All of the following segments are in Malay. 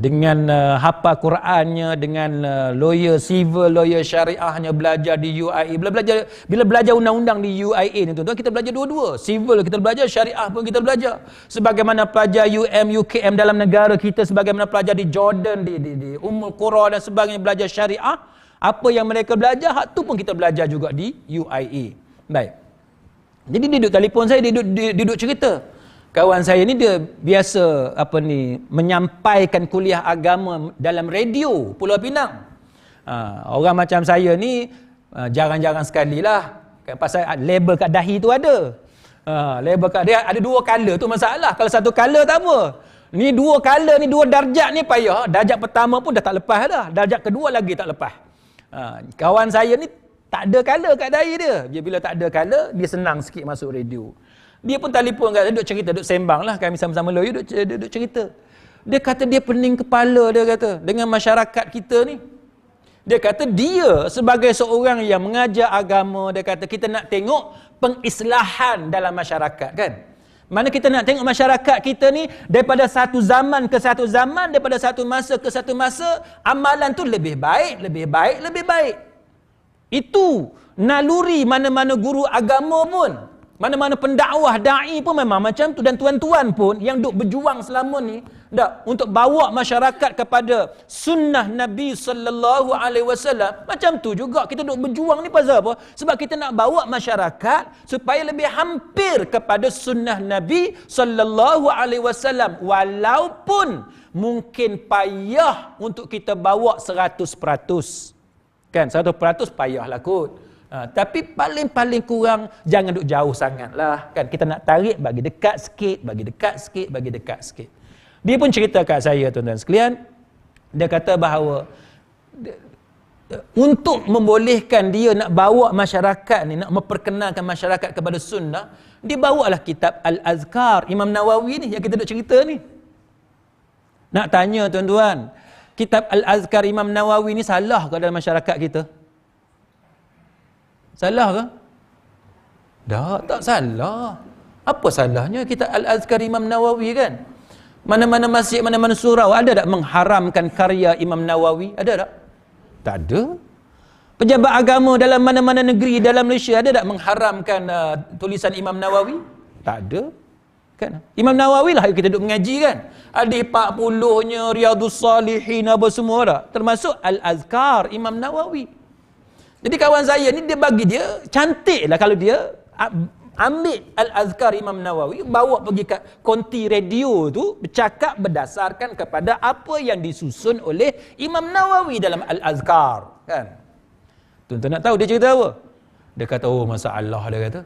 dengan hafal Qurannya, dengan lawyer civil, lawyer syariahnya, belajar di UIA. Bila belajar undang-undang di UIA ni tuan-tuan, kita belajar dua-dua. Civil kita belajar, syariah pun kita belajar. Sebagaimana pelajar UKM dalam negara kita, sebagaimana pelajar di Jordan, di Ummul Qura dan sebagainya belajar syariah, apa yang mereka belajar, hak tu pun kita belajar juga di UIA. Baik. Jadi dia duduk telefon saya, dia duduk cerita. Kawan saya ni dia biasa menyampaikan kuliah agama dalam radio Pulau Pinang. Orang macam saya ni jarang-jarang sekali lah. Pasal label kat dahi tu ada. Label kat dia ada dua color tu masalah. Kalau satu color tak apa. Ni dua color ni, dua darjat ni payah. Darjat pertama pun dah tak lepas dah. Darjat kedua lagi tak lepas. Kawan saya ni tak ada color kat dahi dia. Bila tak ada color, dia senang sikit masuk radio. Dia pun telefon kat saya, duduk cerita, duduk sembang lah. Kami sama-sama lawyer, duduk cerita. Dia kata dia pening kepala, dia kata, dengan masyarakat kita ni. Dia kata dia sebagai seorang yang mengajar agama, dia kata kita nak tengok pengislahan dalam masyarakat kan. Mana kita nak tengok masyarakat kita ni daripada satu zaman ke satu zaman, daripada satu masa ke satu masa, amalan tu lebih baik, lebih baik, lebih baik. Itu naluri mana-mana guru agama pun. Mana-mana pendakwah, da'i pun memang macam tu. Dan tuan-tuan pun yang duk berjuang selama ni untuk bawa masyarakat kepada sunnah Nabi sallallahu alaihi wasallam, macam tu juga kita duk berjuang ni pasal apa? Sebab kita nak bawa masyarakat supaya lebih hampir kepada sunnah Nabi sallallahu alaihi wasallam, walaupun mungkin payah untuk kita bawa 100%. Kan 100% payahlah kot. Tapi paling kurang jangan duk jauh sangat lah kan. Kita nak tarik bagi dekat sikit, bagi dekat sikit, bagi dekat sikit. Dia pun cerita kat saya tuan-tuan sekalian, dia kata bahawa untuk membolehkan dia nak bawa masyarakat ni, nak memperkenalkan masyarakat kepada sunnah, dia bawalah kitab Al-Azkar Imam Nawawi ni yang kita duk cerita ni. Nak tanya tuan-tuan, kitab Al-Azkar Imam Nawawi ni salah ke dalam masyarakat kita? Salah ke? Tak salah. Apa salahnya kitab Al-Azkar Imam Nawawi kan? Mana-mana masjid, mana-mana surau ada tak mengharamkan karya Imam Nawawi? Ada tak? Tak ada. Pejabat agama dalam mana-mana negeri dalam Malaysia ada tak mengharamkan tulisan Imam Nawawi? Tak ada. Kan? Imam Nawawi lah kita duduk mengaji kan? Ada 40-nya Riyadhus Salihin apa semua tak? Termasuk Al-Azkar Imam Nawawi. Jadi kawan saya ni dia bagi dia cantik lah kalau dia ambil Al-Azkar Imam Nawawi, bawa pergi kat konti radio tu, bercakap berdasarkan kepada apa yang disusun oleh Imam Nawawi dalam Al-Azkar kan. Tuan-tuan nak tahu dia cerita apa? Dia kata masalah, dia kata.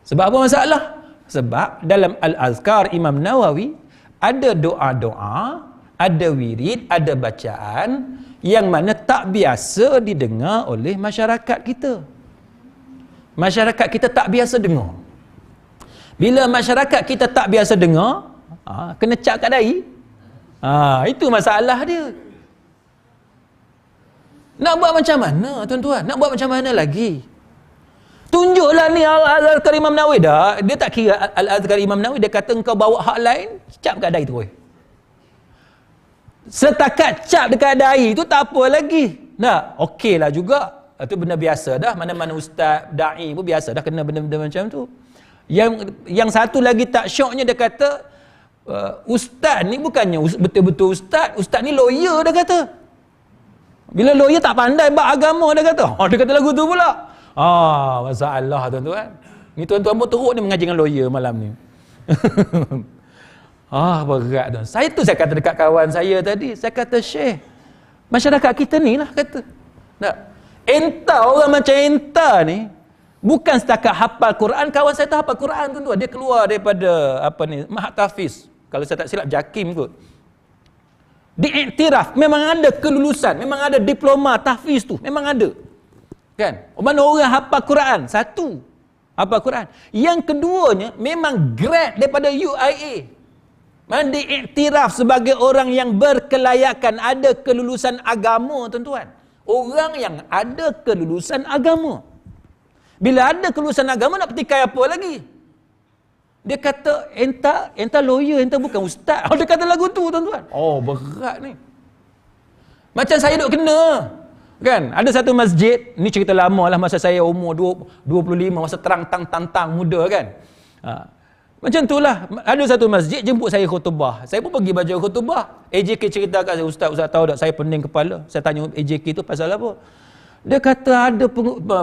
Sebab apa masalah? Sebab dalam Al-Azkar Imam Nawawi ada doa-doa, ada wirid, ada bacaan yang mana tak biasa didengar oleh masyarakat kita. Masyarakat kita tak biasa dengar. Bila masyarakat kita tak biasa dengar, kena cap kat dahi. Itu masalah dia. Nak buat macam mana tuan-tuan? Nak buat macam mana lagi? Tunjuklah ni Al-Azkar Imam Nawawi dah. Dia tak kira Al-Azkar Imam Nawawi, dia kata engkau bawa hak lain, cap kat dahi tu. Setakat cap dekat dahi tu tak apa lagi. Nah, okeylah juga. Itu benda biasa dah. Mana-mana ustaz, da'i pun biasa dah kena benda-benda macam tu. Yang satu lagi tak syoknya dia kata, ustaz ni bukannya betul-betul ustaz ni lawyer dia kata. Bila lawyer tak pandai bab agama dia kata. Dia kata lagu tu pula. Masalah tuan-tuan. Ni tuan-tuan pun teruk ni mengaji dengan lawyer malam ni. Berat tuan. Saya kata dekat kawan saya tadi, saya kata Syekh, masyarakat kita ni lah kata. Orang macam Enta ni bukan setakat hafal Quran. Kawan saya tu hafal Quran tuan-tuan. Dia keluar daripada Mahat Tahfiz. Kalau saya tak silap Jakim kot. Diiktiraf, memang ada kelulusan, memang ada diploma tahfiz tu, memang ada. Kan? Mana orang hafal Quran? Satu, hafal Quran. Yang keduanya memang grade daripada UIA. Diiktiraf sebagai orang yang berkelayakan, ada kelulusan agama tuan-tuan. Orang yang ada kelulusan agama. Bila ada kelulusan agama nak petikai apa lagi? Dia kata, entah lawyer, entah bukan ustaz. Dia kata lagu tu, tuan-tuan. Oh, berat ni. Macam saya duk kena. Kan? Ada satu masjid, ni cerita lama lah, masa saya umur 25, masa tantang muda kan. Macam tu lah. Ada satu masjid jemput saya khutbah. Saya pun pergi baca khutbah. AJK cerita kat saya, ustaz tahu tak saya pening kepala. Saya tanya AJK tu pasal apa. Dia kata ada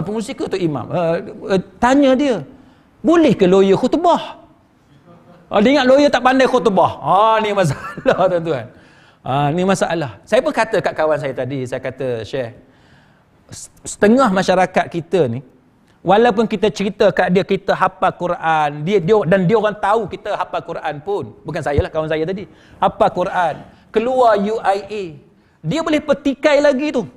pengusik tu imam. Tanya dia, boleh ke lawyer khutbah? Dia ingat lawyer tak pandai khutbah. Ni masalah tuan-tuan. Ni masalah. Saya pun kata kat kawan saya tadi, saya kata, Syekh, setengah masyarakat kita ni, walaupun kita cerita kat dia kita hafal Quran, dia orang tahu kita hafal Quran pun, bukan saya lah, kawan saya tadi, hafal Quran, keluar UIA, dia boleh petikai lagi tu.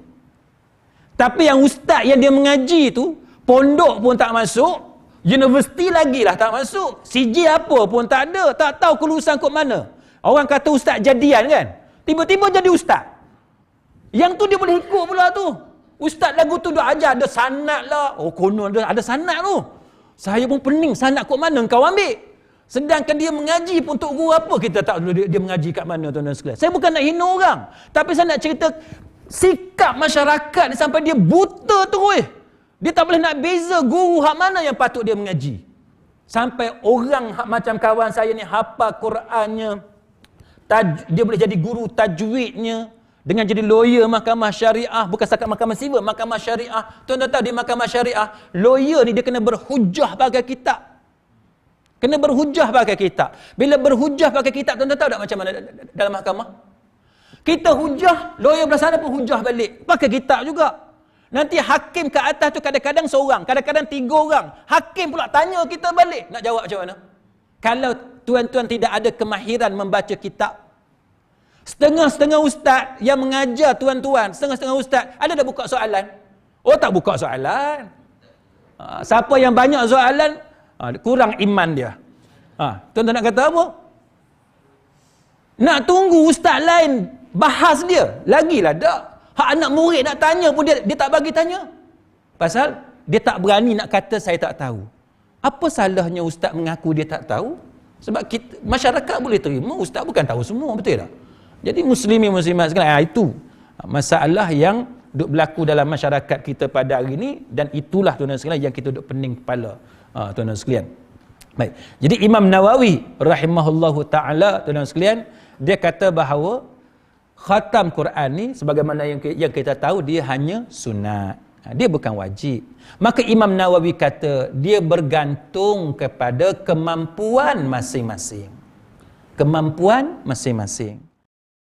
Tapi yang ustaz yang dia mengaji tu, pondok pun tak masuk, universiti lagi lah tak masuk, CJ apa pun tak ada, tak tahu kelulusan kod mana. Orang kata ustaz jadian kan, tiba-tiba jadi ustaz. Yang tu dia boleh ikut pula tu. Ustaz lagu tu dah ajar, ada sanad lah. Konon ada sanad tu. Saya pun pening, sanad kod mana kau ambil? Sedangkan dia mengaji pun untuk guru apa, kita tak tahu dia mengaji kat mana, tuan-tuan sekalian. Saya bukan nak hina orang, tapi saya nak cerita sikap masyarakat ni sampai dia buta terus. Dia tak boleh nak beza guru hak mana yang patut dia mengaji. Sampai orang macam kawan saya ni hafal Qurannya, dia boleh jadi guru tajwidnya, dengan jadi lawyer mahkamah syariah, bukan setakat mahkamah sivil, mahkamah syariah. Tuan-tuan tahu di mahkamah syariah, lawyer ni dia kena berhujah pakai kitab. Kena berhujah pakai kitab. Bila berhujah pakai kitab, tuan-tuan tahu tak macam mana dalam mahkamah? Kita hujah, lawyer belah sana pun hujah balik, pakai kitab juga. Nanti hakim kat atas tu kadang-kadang seorang, kadang-kadang 3 orang. Hakim pula tanya kita balik, nak jawab macam mana? Kalau tuan-tuan tidak ada kemahiran membaca kitab, setengah-setengah ustaz yang mengajar tuan-tuan, setengah-setengah ustaz, ada dah buka soalan? Oh, tak buka soalan. Siapa yang banyak soalan, kurang iman dia. Tuan-tuan nak kata apa? Nak tunggu ustaz lain bahas dia? Lagilah tak. Hak anak murid nak tanya pun dia tak bagi tanya. Pasal dia tak berani nak kata saya tak tahu. Apa salahnya ustaz mengaku dia tak tahu? Sebab masyarakat boleh terima ustaz bukan tahu semua, betul tak? Jadi muslimin-muslimat sekalian, itu masalah yang berlaku dalam masyarakat kita pada hari ini, dan itulah tuan-tuan sekalian yang kita duk pening kepala, tuan-tuan sekalian. Baik. Jadi Imam Nawawi rahimahullahu taala, tuan-tuan sekalian, dia kata bahawa khatam Quran ni sebagaimana yang kita tahu dia hanya sunat. Dia bukan wajib. Maka Imam Nawawi kata dia bergantung kepada kemampuan masing-masing. Kemampuan masing-masing.